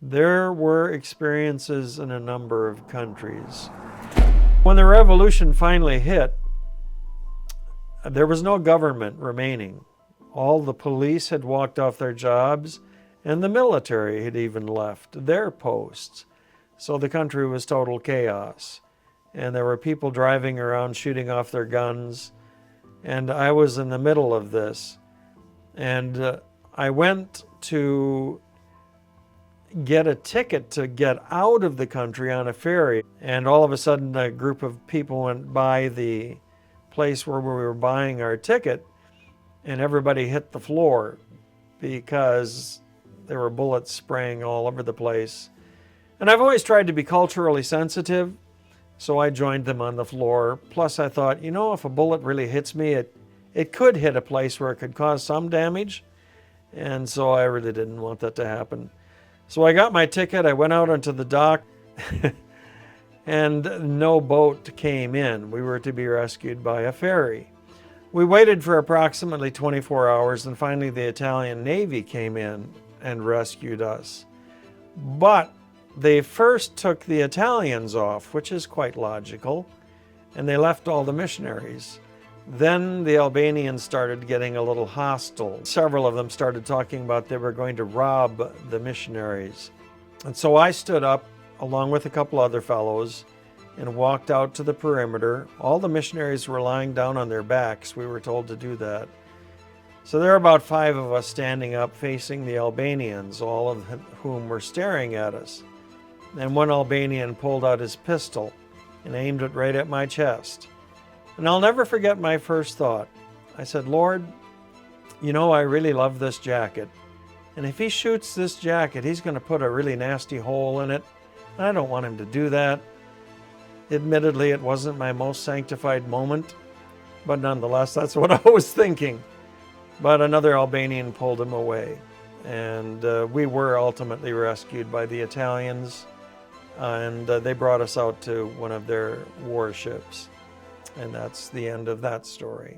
There were experiences in a number of countries. When the revolution finally hit, there was no government remaining. All the police had walked off their jobs, and the military had even left their posts. So the country was total chaos. And there were people driving around shooting off their guns. And I was in the middle of this. And I went to get a ticket to get out of the country on a ferry. And all of a sudden, a group of people went by the place where we were buying our ticket, and everybody hit the floor because there were bullets spraying all over the place. And I've always tried to be culturally sensitive, so I joined them on the floor. Plus I thought, if a bullet really hits me, it could hit a place where it could cause some damage. And so I really didn't want that to happen. So I got my ticket, I went out onto the dock, and no boat came in. We were to be rescued by a ferry. We waited for approximately 24 hours, and finally the Italian Navy came in and rescued us. But they first took the Italians off, which is quite logical, and they left all the missionaries. Then the Albanians started getting a little hostile. Several of them started talking about they were going to rob the missionaries. And so I stood up along with a couple other fellows and walked out to the perimeter. All the missionaries were lying down on their backs. We were told to do that. So there were about 5 of us standing up facing the Albanians, all of whom were staring at us. And one Albanian pulled out his pistol and aimed it right at my chest. And I'll never forget my first thought. I said, Lord, I really love this jacket. And if he shoots this jacket, he's going to put a really nasty hole in it. And I don't want him to do that. Admittedly, it wasn't my most sanctified moment, but nonetheless, that's what I was thinking. But another Albanian pulled him away. And we were ultimately rescued by the Italians. And they brought us out to one of their warships. And that's the end of that story.